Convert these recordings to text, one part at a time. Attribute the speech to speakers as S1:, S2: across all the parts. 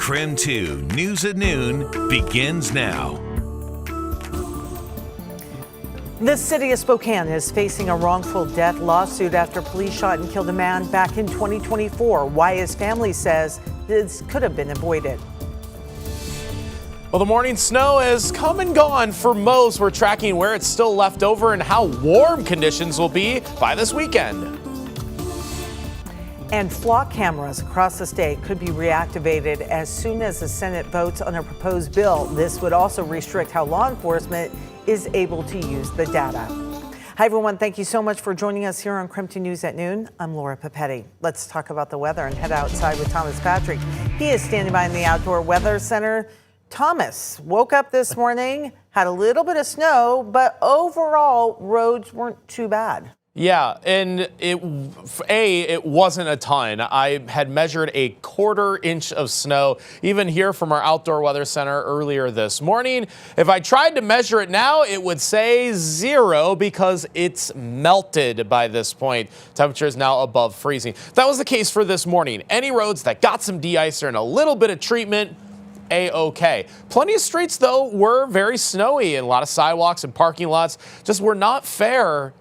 S1: KREM 2 News at Noon begins now.
S2: The city of Spokane is facing a wrongful death lawsuit after police shot and killed a man back in 2024. Why his family says this could have been avoided.
S3: Well, the morning snow has come and gone for most. We're tracking where it's still left over and how warm conditions will be by this weekend.
S2: And flock cameras across the state could be reactivated as soon as the Senate votes on a proposed bill. This would also restrict how law enforcement is able to use the data. Hi, everyone. Thank you so much for joining us here on KREM 2 News at Noon. I'm Laura Papetti. Let's talk about the weather and head outside with Thomas Patrick. He is standing by in the Outdoor Weather Center. Thomas woke up this morning, had a little bit of snow, but overall roads weren't too bad.
S3: Yeah, and it wasn't a ton. I had measured a 1/4 inch of snow, even here from our Outdoor Weather Center earlier this morning. If I tried to measure it now, it would say 0 because it's melted by this point. Temperature is now above freezing. That was the case for this morning. Any roads that got some de-icer and a little bit of treatment, A-OK. Plenty of streets, though, were very snowy, and a lot of sidewalks and parking lots just were not fair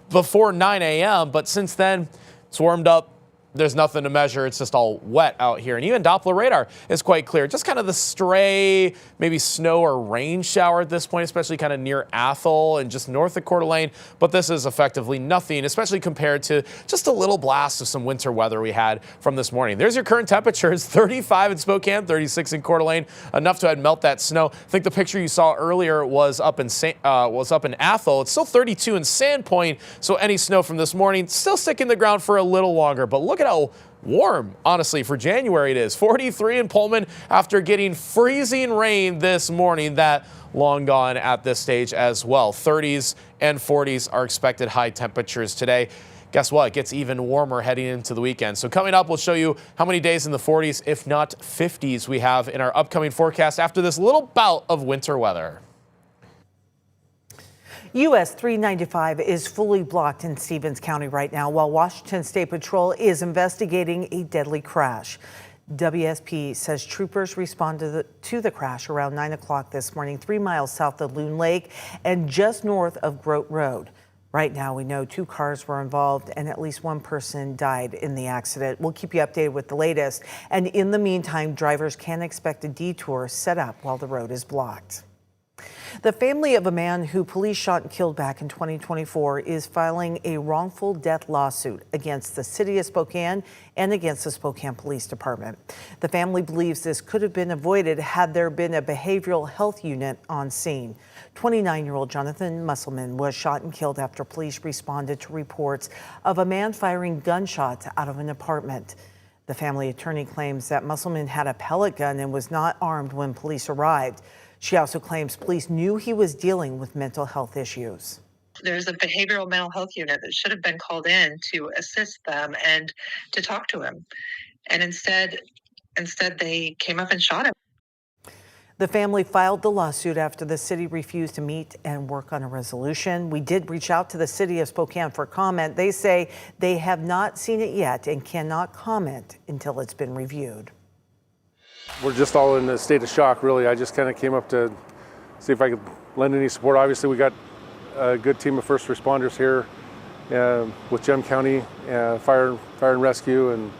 S3: before 9 a.m. But since then, it's warmed up. There's nothing to measure. It's just all wet out here. And even Doppler radar is quite clear. Just kind of the stray, maybe snow or rain shower at this point, especially kind of near Athol and just north of Coeur d'Alene. But this is effectively nothing, especially compared to just a little blast of some winter weather we had from this morning. There's your current temperatures: 35 in Spokane, 36 in Coeur d'Alene, enough to melt that snow. I think the picture you saw earlier was up in Athol. It's still 32 in Sandpoint, so any snow from this morning still sticking the ground for a little longer. But look at how warm, honestly, for January it is. 43 in Pullman after getting freezing rain this morning. That long gone at this stage as well. 30s and 40s are expected high temperatures today. Guess what? It gets even warmer heading into the weekend. So coming up, we'll show you how many days in the 40s, if not 50s, we have in our upcoming forecast after this little bout of winter weather.
S2: US 395 is fully blocked in Stevens County right now while Washington State Patrol is investigating a deadly crash. WSP says troopers responded to the crash around 9 o'clock this morning, 3 miles south of Loon Lake and just north of Grote Road. Right now, we know 2 cars were involved and at least 1 person died in the accident. We'll keep you updated with the latest. And in the meantime, drivers can expect a detour set up while the road is blocked. The family of a man who police shot and killed back in 2024 is filing a wrongful death lawsuit against the city of Spokane and against the Spokane Police Department. The family believes this could have been avoided had there been a behavioral health unit on scene. 29-year-old Jonathan Musselman was shot and killed after police responded to reports of a man firing gunshots out of an apartment. The family attorney claims that Musselman had a pellet gun and was not armed when police arrived. She also claims police knew he was dealing with mental health issues.
S4: There's a behavioral mental health unit that should have been called in to assist them and to talk to him. And instead they came up and shot him.
S2: The family filed the lawsuit after the city refused to meet and work on a resolution. We did reach out to the city of Spokane for comment. They say they have not seen it yet and cannot comment until it's been reviewed.
S5: We're just all in a state of shock, really. I just kind of came up to see if I could lend any support. Obviously, we got a good team of first responders here with Gem County Fire and Rescue, and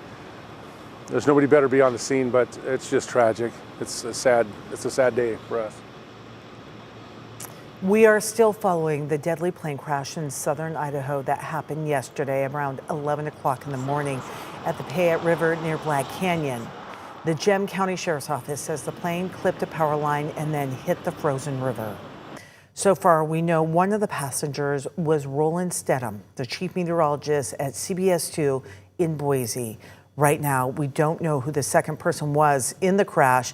S5: there's nobody better to be on the scene, but it's just tragic. It's a sad day for us.
S2: We are still following the deadly plane crash in southern Idaho that happened yesterday around 11 o'clock in the morning at the Payette River near Black Canyon. The Gem County Sheriff's Office says the plane clipped a power line and then hit the frozen river. So far, we know one of the passengers was Roland Stedham, the chief meteorologist at CBS 2 in Boise. Right now, we don't know who the second person was in the crash.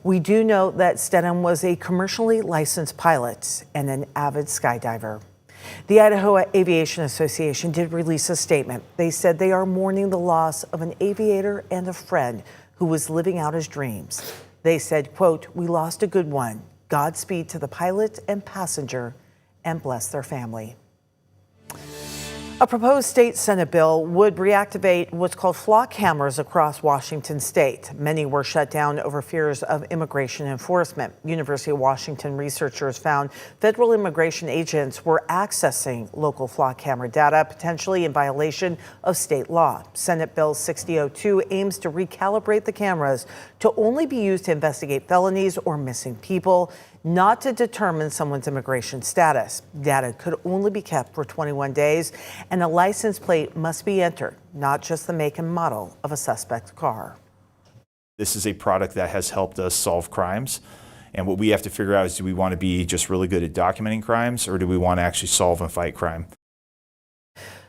S2: We do know that Stedham was a commercially licensed pilot and an avid skydiver. The Idaho Aviation Association did release a statement. They said they are mourning the loss of an aviator and a friend who was living out his dreams. They said, quote, "We lost a good one. Godspeed to the pilot and passenger, and bless their family." A proposed state Senate bill would reactivate what's called flock cameras across Washington state. Many were shut down over fears of immigration enforcement. University of Washington researchers found federal immigration agents were accessing local flock camera data, potentially in violation of state law. Senate Bill 6002 aims to recalibrate the cameras to only be used to investigate felonies or missing people, not to determine someone's immigration status. Data could only be kept for 21 days, and a license plate must be entered, not just the make and model of a suspect's car.
S6: This is a product that has helped us solve crimes. And what we have to figure out is, do we want to be just really good at documenting crimes, or do we want to actually solve and fight crime?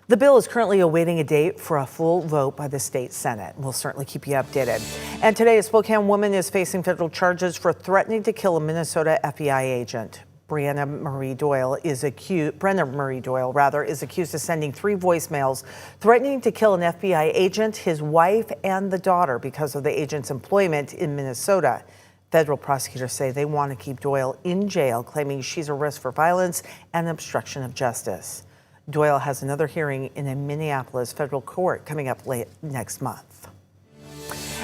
S2: The bill is currently awaiting a date for a full vote by the state Senate. We'll certainly keep you updated. And today, a Spokane woman is facing federal charges for threatening to kill a Minnesota FBI agent. Brenna Marie Doyle is accused of sending 3 voicemails threatening to kill an FBI agent, his wife, and the daughter because of the agent's employment in Minnesota. Federal prosecutors say they want to keep Doyle in jail, claiming she's a risk for violence and obstruction of justice. Doyle has another hearing in a Minneapolis federal court coming up late next month.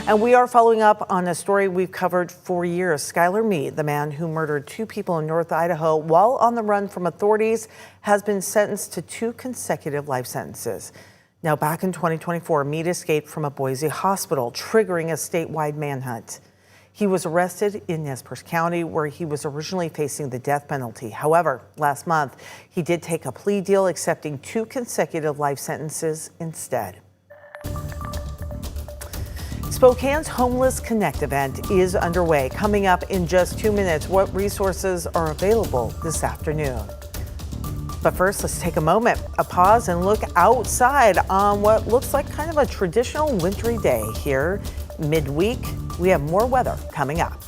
S2: And we are following up on a story we've covered for years. Skylar Mead, the man who murdered 2 people in North Idaho while on the run from authorities, has been sentenced to 2 consecutive life sentences. Now, back in 2024, Mead escaped from a Boise hospital, triggering a statewide manhunt. He was arrested in Nez Perce County, where he was originally facing the death penalty. However, last month, he did take a plea deal, accepting 2 consecutive life sentences instead. Spokane's Homeless Connect event is underway. Coming up in just 2 minutes, what resources are available this afternoon? But first, let's take a moment, a pause, and look outside on what looks like kind of a traditional wintry day here. Midweek, we have more weather coming up.